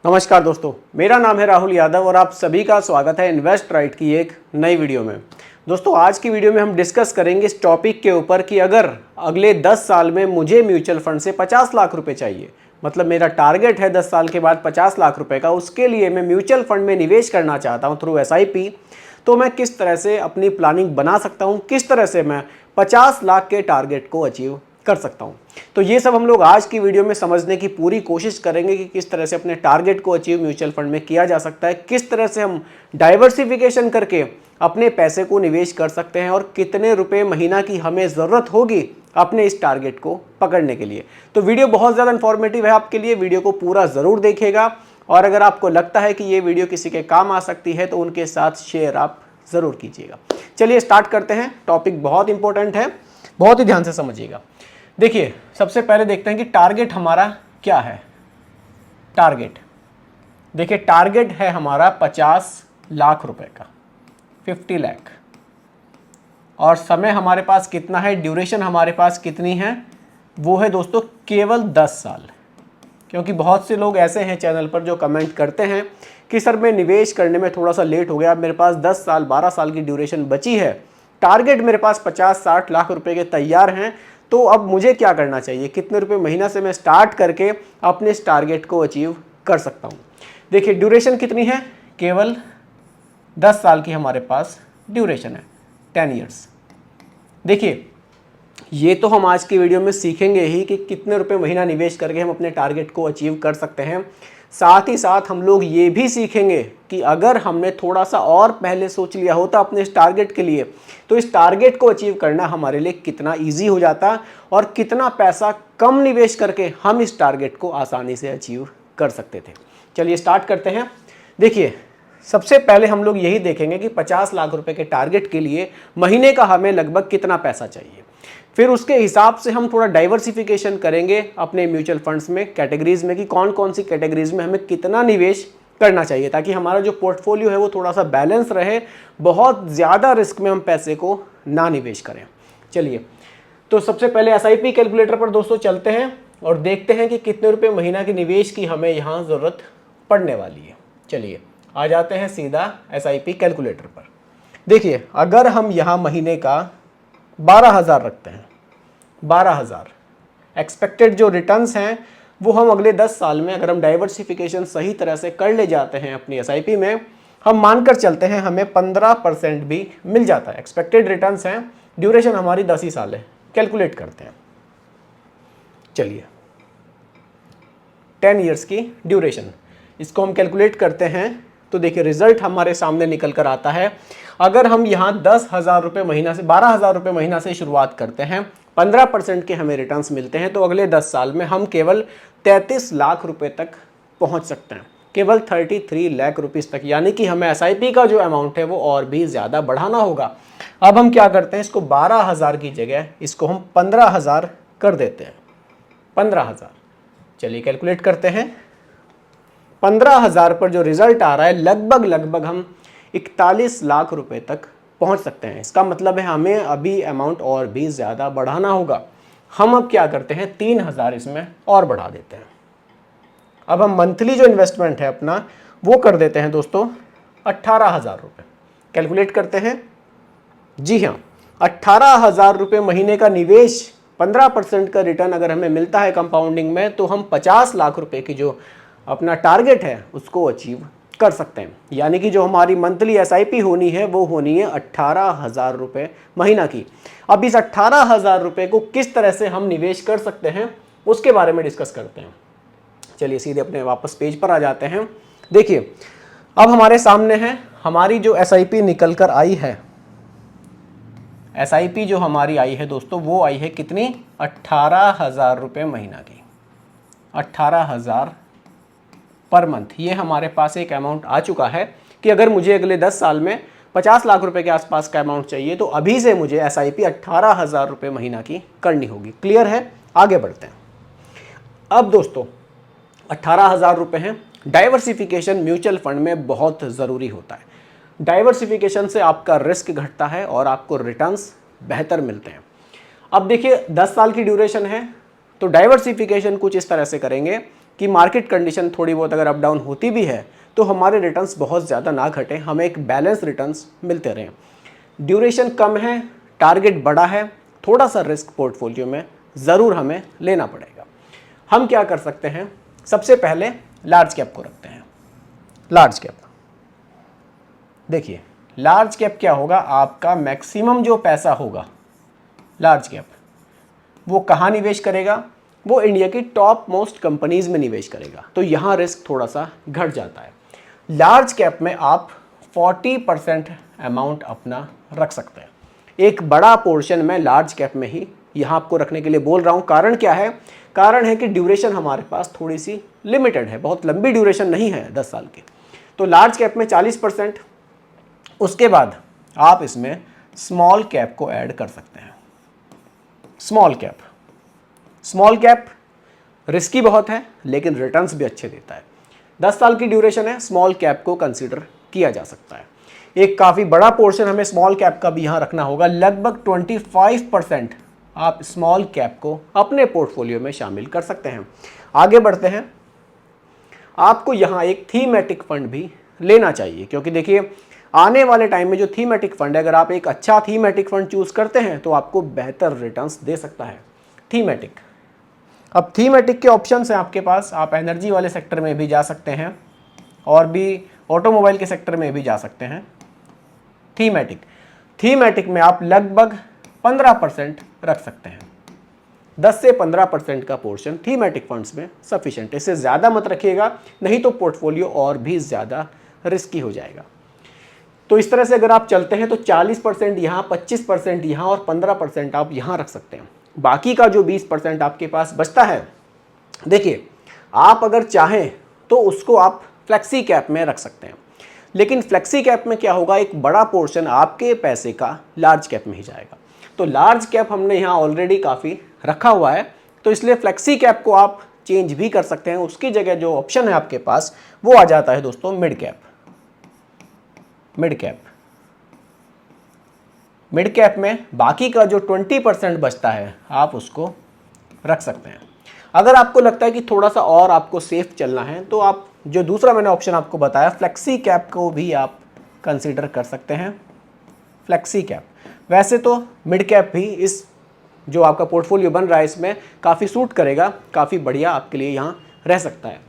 नमस्कार दोस्तों, मेरा नाम है राहुल यादव और आप सभी का स्वागत है इन्वेस्ट राइट की एक नई वीडियो में। दोस्तों, आज की वीडियो में हम डिस्कस करेंगे इस टॉपिक के ऊपर कि अगर अगले 10 साल में मुझे म्यूचुअल फंड से 50 लाख रुपए चाहिए, मतलब मेरा टारगेट है 10 साल के बाद 50 लाख रुपए का, उसके लिए मैं म्यूचुअल फंड में निवेश करना चाहता हूँ थ्रू SIP, तो मैं किस तरह से अपनी प्लानिंग बना सकता हूँ, किस तरह से मैं 50 लाख के टारगेट को अचीव कर सकता हूँ। तो ये सब हम लोग आज की वीडियो में समझने की पूरी कोशिश करेंगे कि किस तरह से अपने टारगेट को अचीव म्यूचुअल फंड में किया जा सकता है, किस तरह से हम डाइवर्सिफिकेशन करके अपने पैसे को निवेश कर सकते हैं और कितने रुपए महीना की हमें ज़रूरत होगी अपने इस टारगेट को पकड़ने के लिए। तो वीडियो बहुत ज़्यादा इन्फॉर्मेटिव है आपके लिए, वीडियो को पूरा ज़रूर देखिएगा और अगर आपको लगता है कि ये वीडियो किसी के काम आ सकती है तो उनके साथ शेयर आप ज़रूर कीजिएगा। चलिए स्टार्ट करते हैं। टॉपिक बहुत इंपॉर्टेंट है, बहुत ही ध्यान से समझिएगा। देखिए, सबसे पहले देखते हैं कि टारगेट हमारा क्या है। टारगेट देखिए, टारगेट है हमारा 50 लाख रुपए का, 50 लाख। और समय हमारे पास कितना है, ड्यूरेशन हमारे पास कितनी है, वो है दोस्तों केवल 10 साल। क्योंकि बहुत से लोग ऐसे हैं चैनल पर जो कमेंट करते हैं कि सर मैं निवेश करने में थोड़ा सा लेट हो गया, मेरे पास 10 साल 12 साल की ड्यूरेशन बची है, टारगेट मेरे पास 50-60 लाख रुपए के तैयार हैं, तो अब मुझे क्या करना चाहिए, कितने रुपए महीना से मैं स्टार्ट करके अपने इस टारगेट को अचीव कर सकता हूँ। देखिए, ड्यूरेशन कितनी है, केवल 10 साल की हमारे पास ड्यूरेशन है, 10 ईयर्स। देखिए, ये तो हम आज की वीडियो में सीखेंगे ही कि कितने रुपए महीना निवेश करके हम अपने टारगेट को अचीव कर सकते हैं। साथ ही साथ हम लोग ये भी सीखेंगे कि अगर हमने थोड़ा सा और पहले सोच लिया होता अपने इस टारगेट के लिए, तो इस टारगेट को अचीव करना हमारे लिए कितना ईजी हो जाता और कितना पैसा कम निवेश करके हम इस टारगेट को आसानी से अचीव कर सकते थे। चलिए स्टार्ट करते हैं। देखिए, सबसे पहले हम लोग यही देखेंगे कि 50 लाख रुपए के टारगेट के लिए महीने का हमें लगभग कितना पैसा चाहिए। फिर उसके हिसाब से हम थोड़ा डाइवर्सिफिकेशन करेंगे अपने म्यूचुअल फंड्स में, कैटेगरीज में, कि कौन कौन सी कैटेगरीज में हमें कितना निवेश करना चाहिए, ताकि हमारा जो पोर्टफोलियो है वो थोड़ा सा बैलेंस रहे, बहुत ज़्यादा रिस्क में हम पैसे को ना निवेश करें। चलिए, तो सबसे पहले SIP कैलकुलेटर पर दोस्तों चलते हैं और देखते हैं कि कितने रुपये महीना के निवेश की हमें यहाँ ज़रूरत पड़ने वाली है। चलिए आ जाते हैं सीधा SIP कैलकुलेटर पर। देखिए, अगर हम यहाँ महीने का 12,000 रखते हैं, 12,000 एक्सपेक्टेड जो रिटर्न्स हैं वो हम अगले 10 साल में, अगर हम डाइवर्सिफिकेशन सही तरह से कर ले जाते हैं अपनी SIP में, हम मानकर चलते हैं हमें 15% भी मिल जाता है। एक्सपेक्टेड रिटर्न्स हैं, ड्यूरेशन हमारी 10 ही साल है। कैलकुलेट करते हैं। चलिए, 10 ईयर्स की ड्यूरेशन, इसको हम कैलकुलेट करते हैं तो देखिए रिजल्ट हमारे सामने निकल कर आता है। अगर हम यहाँ 10,000 रुपये महीना से, 12,000 रुपये महीना से शुरुआत करते हैं, 15% के हमें रिटर्न्स मिलते हैं, तो अगले 10 साल में हम केवल 33 लाख रुपए तक पहुँच सकते हैं, केवल 33 लाख रुपीज़ तक। यानी कि हमें SIP का जो अमाउंट है वो और भी ज़्यादा बढ़ाना होगा। अब हम क्या करते हैं, इसको 12,000 की जगह इसको हम 15,000 कर देते हैं। 15,000, चलिए कैलकुलेट करते हैं। 15,000 पर जो रिजल्ट आ रहा है, लगभग हम 41 लाख रुपए तक पहुंच सकते हैं। इसका मतलब है हमें अभी अमाउंट और भी ज़्यादा बढ़ाना होगा। हम अब क्या करते हैं, 3,000 इसमें और बढ़ा देते हैं। अब हम मंथली जो इन्वेस्टमेंट है अपना वो कर देते हैं दोस्तों 18,000 रुपये। कैलकुलेट करते हैं। जी हाँ, 18,000 रुपये महीने का निवेश, 15% का रिटर्न अगर हमें मिलता है कंपाउंडिंग में, तो हम 50 लाख रुपए की जो अपना टारगेट है उसको अचीव कर सकते हैं। यानी कि जो हमारी मंथली SIP होनी है वो होनी है 18,000 रुपये महीना की। अब इस 18,000 रुपये को किस तरह से हम निवेश कर सकते हैं उसके बारे में डिस्कस करते हैं। चलिए सीधे अपने वापस पेज पर आ जाते हैं। देखिए, अब हमारे सामने है हमारी जो SIP निकल कर आई है। SIP जो हमारी आई है दोस्तों वो आई है कितनी, 18,000 रुपये महीना की, 18,000 पर मंथ। ये हमारे पास एक अमाउंट आ चुका है कि अगर मुझे अगले 10 साल में 50 लाख रुपए के आसपास का अमाउंट चाहिए तो अभी से मुझे SIP 18,000 रुपये महीना की करनी होगी। क्लियर है? आगे बढ़ते हैं। अब दोस्तों 18,000 रुपये हैं। डाइवर्सिफिकेशन म्यूचुअल फंड में बहुत ज़रूरी होता है। डाइवर्सिफिकेशन से आपका रिस्क घटता है और आपको रिटर्न्स बेहतर मिलते हैं। अब देखिए, 10 साल की ड्यूरेशन है तो डाइवर्सिफिकेशन कुछ इस तरह से करेंगे कि मार्केट कंडीशन थोड़ी बहुत अगर अप डाउन होती भी है तो हमारे रिटर्न्स बहुत ज़्यादा ना घटें, हमें एक बैलेंस रिटर्न्स मिलते रहें। ड्यूरेशन कम है, टारगेट बड़ा है, थोड़ा सा रिस्क पोर्टफोलियो में ज़रूर हमें लेना पड़ेगा। हम क्या कर सकते हैं, सबसे पहले लार्ज कैप को रखते हैं। लार्ज कैप देखिए, लार्ज कैप क्या होगा, आपका मैक्सिमम जो पैसा होगा लार्ज कैप वो कहाँ निवेश करेगा, वो इंडिया की टॉप मोस्ट कंपनीज में निवेश करेगा, तो यहाँ रिस्क थोड़ा सा घट जाता है। लार्ज कैप में आप 40% अमाउंट अपना रख सकते हैं। एक बड़ा पोर्शन मैं लार्ज कैप में ही यहाँ आपको रखने के लिए बोल रहा हूँ। कारण क्या है, कारण है कि ड्यूरेशन हमारे पास थोड़ी सी लिमिटेड है, बहुत लंबी ड्यूरेशन नहीं है 10 साल की। तो लार्ज कैप में 40%, उसके बाद आप इसमें स्मॉल कैप को ऐड कर सकते हैं। स्मॉल कैप रिस्की बहुत है लेकिन रिटर्न्स भी अच्छे देता है। 10 साल की ड्यूरेशन है, स्मॉल कैप को कंसीडर किया जा सकता है। एक काफ़ी बड़ा पोर्शन हमें स्मॉल कैप का भी यहाँ रखना होगा, लगभग 25% आप स्मॉल कैप को अपने पोर्टफोलियो में शामिल कर सकते हैं। आगे बढ़ते हैं, आपको यहाँ एक थीमेटिक फंड भी लेना चाहिए, क्योंकि देखिए आने वाले टाइम में जो थीमेटिक फंड है, अगर आप एक अच्छा थीमेटिक फंड चूज करते हैं तो आपको बेहतर रिटर्न्स दे सकता है थीमेटिक। अब थीमेटिक के ऑप्शंस हैं आपके पास, आप एनर्जी वाले सेक्टर में भी जा सकते हैं और भी ऑटोमोबाइल के सेक्टर में भी जा सकते हैं। थीमेटिक में आप लगभग 15% रख सकते हैं। 10 से 15% का पोर्शन थीमेटिक फंड्स में सफिशिएंट है, इससे ज़्यादा मत रखिएगा, नहीं तो पोर्टफोलियो और भी ज़्यादा रिस्की हो जाएगा। तो इस तरह से अगर आप चलते हैं तो 40% यहाँ, 25% यहाँ और 15% आप यहाँ रख सकते हैं। बाकी का जो 20% आपके पास बचता है, देखिए आप अगर चाहें तो उसको आप फ्लेक्सी कैप में रख सकते हैं, लेकिन फ्लेक्सी कैप में क्या होगा, एक बड़ा पोर्शन आपके पैसे का लार्ज कैप में ही जाएगा। तो लार्ज कैप हमने यहाँ ऑलरेडी काफ़ी रखा हुआ है, तो इसलिए फ्लेक्सी कैप को आप चेंज भी कर सकते हैं। उसकी जगह जो ऑप्शन है आपके पास वो आ जाता है दोस्तों मिड कैप। मिड कैप में बाकी का जो 20% बचता है आप उसको रख सकते हैं। अगर आपको लगता है कि थोड़ा सा और आपको सेफ चलना है तो आप जो दूसरा मैंने ऑप्शन आपको बताया फ्लेक्सी कैप को भी आप कंसीडर कर सकते हैं। फ्लेक्सी कैप वैसे तो मिड कैप भी इस जो आपका पोर्टफोलियो बन रहा है इसमें काफ़ी सूट करेगा, काफ़ी बढ़िया आपके लिए यहाँ रह सकता है।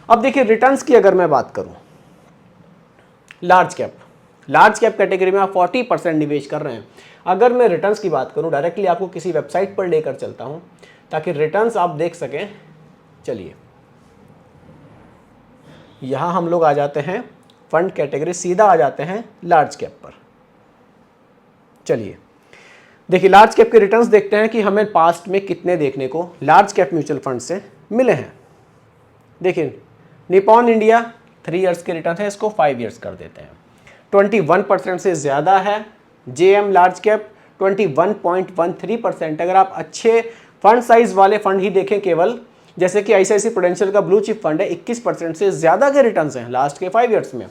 अब देखिए रिटर्न्स की अगर मैं बात करूँ, लार्ज कैप कैटेगरी में आप 40% निवेश कर रहे हैं। अगर मैं रिटर्न्स की बात करूं, डायरेक्टली आपको किसी वेबसाइट पर लेकर चलता हूं ताकि रिटर्न्स आप देख सकें। चलिए यहां हम लोग आ जाते हैं फंड कैटेगरी, सीधा आ जाते हैं लार्ज कैप पर। चलिए देखिए लार्ज कैप के रिटर्न्स देखते हैं कि हमें पास्ट में कितने देखने को लार्ज कैप म्यूचुअल फंड से मिले हैं। देखिए निपॉन इंडिया 3 इयर्स के रिटर्न है, इसको 5 इयर्स कर देते हैं। 21% से ज़्यादा है। JM large cap 21.13%। अगर आप अच्छे फंड साइज वाले फंड ही देखें केवल, जैसे कि आईसीआईसीआई प्रूडेंशियल का ब्लू चिप फंड है, 21% से ज़्यादा के रिटर्न्स हैं लास्ट के 5 इयर्स में।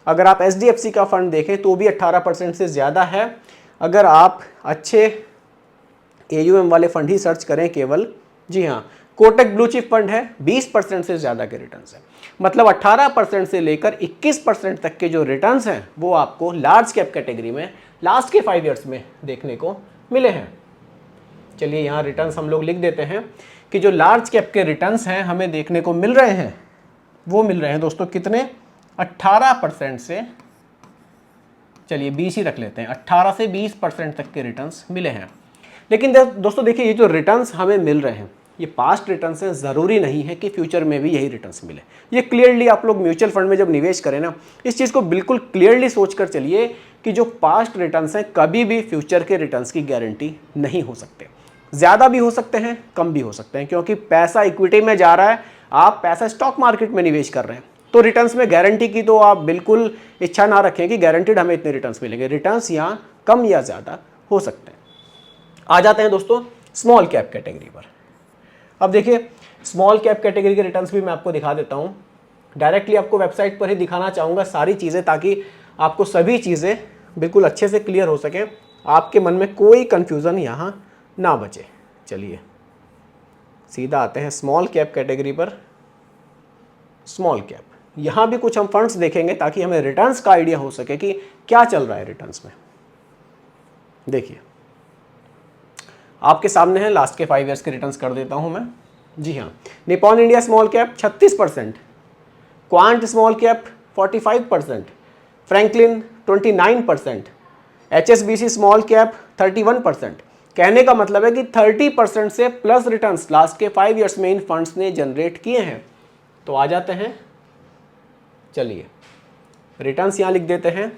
अगर आप एचडीएफसी का फंड देखें तो भी 18% से ज़्यादा है। अगर आप अच्छे एयूएम वाले फंड ही सर्च करें केवल, जी हाँ, कोटक ब्लू चिप फंड है, 20% से ज़्यादा के रिटर्न्स हैं। मतलब 18% से लेकर 21% तक के जो रिटर्न्स हैं वो आपको लार्ज कैप कैटेगरी में लास्ट के 5 इयर्स में देखने को मिले हैं। चलिए यहाँ रिटर्न्स हम लोग लिख देते हैं कि जो लार्ज कैप के रिटर्न्स हैं हमें देखने को मिल रहे हैं, वो मिल रहे हैं दोस्तों कितने, 18% से, चलिए 20 ही रख लेते हैं, 18 से 20% तक के रिटर्न्स मिले हैं। लेकिन दोस्तों देखिए ये जो रिटर्न्स हमें मिल रहे हैं ये पास्ट रिटर्न्स हैं, ज़रूरी नहीं है कि फ्यूचर में भी यही रिटर्न्स मिले। ये क्लियरली आप लोग म्यूचुअल फंड में जब निवेश करें ना, इस चीज़ को बिल्कुल क्लियरली सोच कर चलिए कि जो पास्ट रिटर्न्स हैं कभी भी फ्यूचर के रिटर्न्स की गारंटी नहीं हो सकते। ज़्यादा भी हो सकते हैं, कम भी हो सकते हैं, क्योंकि पैसा इक्विटी में जा रहा है, आप पैसा स्टॉक मार्केट में निवेश कर रहे हैं, तो रिटर्न्स में गारंटी की तो आप बिल्कुल इच्छा ना रखें कि गारंटीड हमें इतने रिटर्न्स मिलेंगे। रिटर्न्स यहाँ कम या ज़्यादा हो सकते हैं। आ जाते हैं दोस्तों स्मॉल कैप कैटेगरी पर। अब देखिए स्मॉल कैप कैटेगरी के रिटर्न्स भी मैं आपको दिखा देता हूँ। डायरेक्टली आपको वेबसाइट पर ही दिखाना चाहूँगा सारी चीज़ें, ताकि आपको सभी चीज़ें बिल्कुल अच्छे से क्लियर हो सकें, आपके मन में कोई कन्फ्यूज़न यहाँ ना बचे। चलिए सीधा आते हैं स्मॉल कैप कैटेगरी पर। Small cap. यहाँ भी कुछ हम फंड्स देखेंगे ताकि हमें रिटर्न्स का आइडिया हो सके कि क्या चल रहा है रिटर्न्स में। देखिए आपके सामने है लास्ट के 5 ईयर्स के रिटर्न्स कर देता हूँ मैं। जी हाँ, Nippon India small cap 36%, quant small cap 45%, Franklin 29%, HSBC small cap 31%। कहने का मतलब है कि 30% से प्लस रिटर्न्स लास्ट के 5 ईयर्स में इन फंड्स ने जनरेट किए हैं। तो आ जाते हैं, चलिए रिटर्न्स यहाँ लिख देते हैं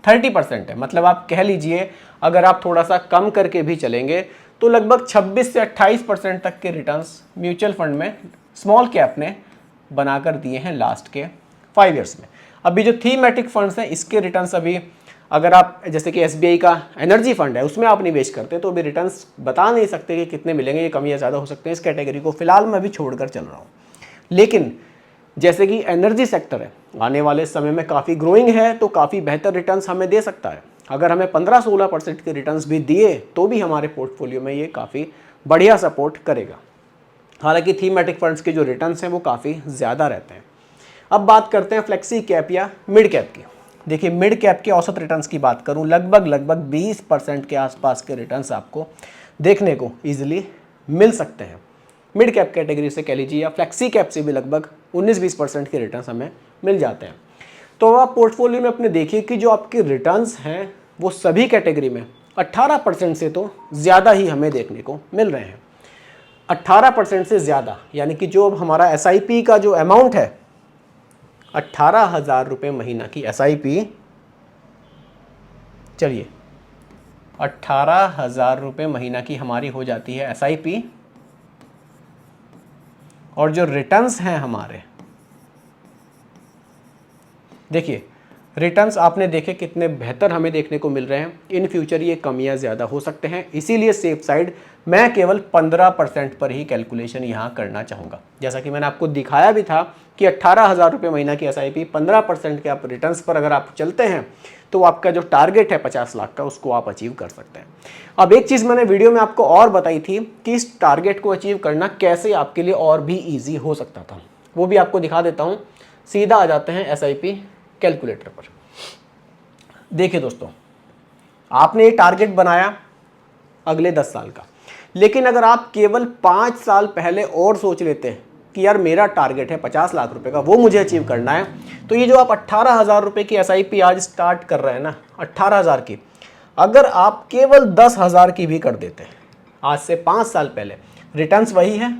30% है, मतलब आप कह लीजिए अगर आप थोड़ा सा कम करके भी चलेंगे तो लगभग 26 से 28% तक के रिटर्न्स म्यूचुअल फंड में स्मॉल कैप ने बनाकर दिए हैं लास्ट के 5 ईयर्स में। अभी जो थीमेटिक फंड्स हैं इसके रिटर्न्स अभी अगर आप जैसे कि SBI का एनर्जी फंड है उसमें आप निवेश करते हैं तो अभी रिटर्न्स बता नहीं सकते कि कितने मिलेंगे, ये कम या ज़्यादा हो सकते हैं। इस कैटेगरी को फिलहाल मैं अभी छोड़कर चल रहा हूँ। लेकिन जैसे कि एनर्जी सेक्टर है आने वाले समय में काफ़ी ग्रोइंग है तो काफ़ी बेहतर रिटर्न्स हमें दे सकता है। अगर हमें 15-16% के रिटर्न्स भी दिए तो भी हमारे पोर्टफोलियो में ये काफ़ी बढ़िया सपोर्ट करेगा। हालांकि थीमेटिक फंड्स के जो रिटर्न्स हैं वो काफ़ी ज़्यादा रहते हैं। अब बात करते हैं फ्लेक्सी कैप या मिड कैप की। देखिए मिड कैप के औसत रिटर्न्स की बात करूं लगभग 20% के आसपास के रिटर्न्स आपको देखने को ईजिली मिल सकते हैं। मिड कैप कैटेगरी से कह लीजिए या फ्लेक्सी कैप से भी लगभग 19-20% के रिटर्न्स हमें मिल जाते हैं। तो आप पोर्टफोलियो में अपने देखिए कि जो आपके रिटर्न्स हैं वो सभी कैटेगरी में 18% से तो ज़्यादा ही हमें देखने को मिल रहे हैं। 18% से ज़्यादा, यानी कि जो हमारा SIP का जो अमाउंट है 18,000 रुपये महीना की SIP, चलिए 18,000 रुपये महीना की हमारी हो जाती है SIP, और जो रिटर्न्स हैं हमारे, देखिए रिटर्न्स आपने देखे कितने बेहतर हमें देखने को मिल रहे हैं। इन फ्यूचर ये कम या ज़्यादा हो सकते हैं, इसीलिए सेफ साइड मैं केवल 15% पर ही कैलकुलेशन यहाँ करना चाहूँगा। जैसा कि मैंने आपको दिखाया भी था कि 18,000 रुपये महीना की SIP 15% के आप रिटर्न्स पर अगर आप चलते हैं तो आपका जो टारगेट है 50 लाख का उसको आप अचीव कर सकते हैं। अब एक चीज़ मैंने वीडियो में आपको और बताई थी कि इस टारगेट को अचीव करना कैसे आपके लिए और भी ईजी हो सकता था, वो भी आपको दिखा देता हूँ। सीधा आ जाते हैं SIP कैलकुलेटर पर। देखिए दोस्तों, आपने ये टारगेट बनाया अगले 10 साल का, लेकिन अगर आप केवल 5 साल पहले और सोच लेते हैं कि यार मेरा टारगेट है 50 लाख रुपए का, वो मुझे अचीव करना है, तो ये जो आप 18,000 रुपये की SIP आज स्टार्ट कर रहे हैं ना 18,000 की, अगर आप केवल 10,000 की भी कर देते हैं आज से 5 साल पहले, रिटर्न्स वही है,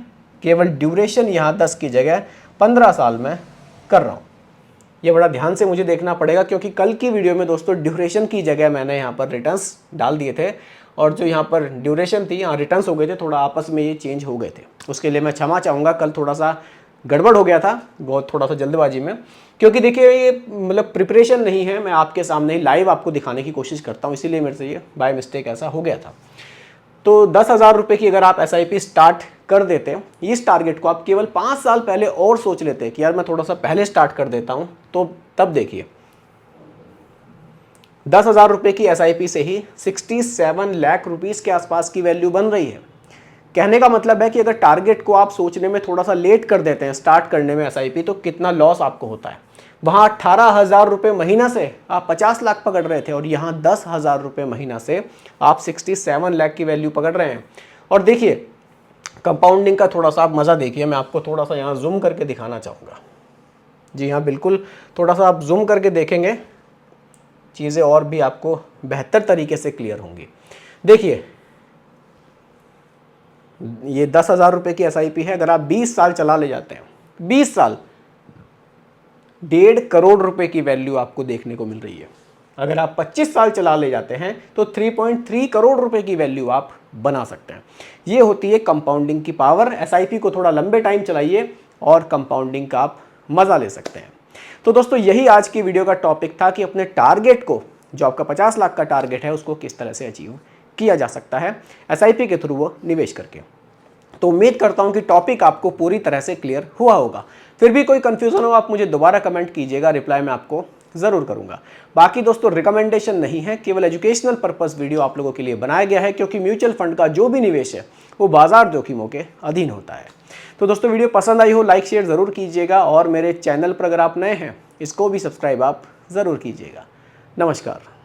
केवल ड्यूरेशन यहाँ 10 की जगह 15 साल में कर रहा हूँ। ये बड़ा ध्यान से मुझे देखना पड़ेगा क्योंकि कल की वीडियो में दोस्तों ड्यूरेशन की जगह मैंने यहाँ पर रिटर्न्स डाल दिए थे, और जो यहाँ पर ड्यूरेशन थी यहाँ रिटर्न्स हो गए थे, थोड़ा आपस में ये चेंज हो गए थे। उसके लिए मैं क्षमा चाहूँगा, कल थोड़ा सा गड़बड़ हो गया था, बहुत थोड़ा सा जल्दबाजी में, क्योंकि देखिए ये मतलब प्रिपरेशन नहीं है, मैं आपके सामने ही लाइव आपको दिखाने की कोशिश करता हूँ, इसीलिए मेरे से ये बाय मिस्टेक ऐसा हो गया था। तो 10,000 रुपये की अगर आप SIP स्टार्ट कर देते हैं, इस टारगेट को आप केवल 5 साल पहले और सोच लेते हैं कि यार मैं थोड़ा सा पहले स्टार्ट कर देता हूं, तो तब देखिए 10,000 रुपये की SIP से ही 67 लाख रुपीस के आसपास की वैल्यू बन रही है। कहने का मतलब है कि अगर टारगेट को आप सोचने में थोड़ा सा लेट कर देते हैं स्टार्ट करने में SIP, तो कितना लॉस आपको होता है। वहाँ 18,000 रुपये महीना से आप 50 लाख पकड़ रहे थे, और यहाँ 10,000 रुपये महीना से आप 67 लाख की वैल्यू पकड़ रहे हैं। और देखिए कंपाउंडिंग का थोड़ा सा आप मज़ा देखिए, मैं आपको थोड़ा सा यहाँ जूम करके दिखाना चाहूँगा। जी हाँ बिल्कुल, थोड़ा सा आप जूम करके देखेंगे चीज़ें और भी आपको बेहतर तरीके से क्लियर होंगी। देखिए ये 10,000 रुपये की SIP है, अगर आप 20 साल चला ले जाते हैं, 20 साल 1.5 करोड़ रुपए की वैल्यू आपको देखने को मिल रही है। अगर आप 25 साल चला ले जाते हैं तो 3.3 करोड़ रुपए की वैल्यू आप बना सकते हैं। ये होती है कंपाउंडिंग की पावर। SIP को थोड़ा लंबे टाइम चलाइए और कंपाउंडिंग का आप मज़ा ले सकते हैं। तो दोस्तों यही आज की वीडियो का टॉपिक था कि अपने टारगेट को, जो आपका 50 लाख का टारगेट है, उसको किस तरह से अचीव किया जा सकता है SIP के थ्रू वो निवेश करके। तो उम्मीद करता हूं कि टॉपिक आपको पूरी तरह से क्लियर हुआ होगा। फिर भी कोई कंफ्यूजन हो आप मुझे दोबारा कमेंट कीजिएगा, रिप्लाई मैं आपको ज़रूर करूँगा। बाकी दोस्तों रिकमेंडेशन नहीं है, केवल एजुकेशनल पर्पस वीडियो आप लोगों के लिए बनाया गया है, क्योंकि म्यूचुअल फंड का जो भी निवेश है वो बाजार जोखिमों के अधीन होता है। तो दोस्तों वीडियो पसंद आई हो लाइक शेयर ज़रूर कीजिएगा, और मेरे चैनल पर अगर आप नए हैं इसको भी सब्सक्राइब आप ज़रूर कीजिएगा। नमस्कार।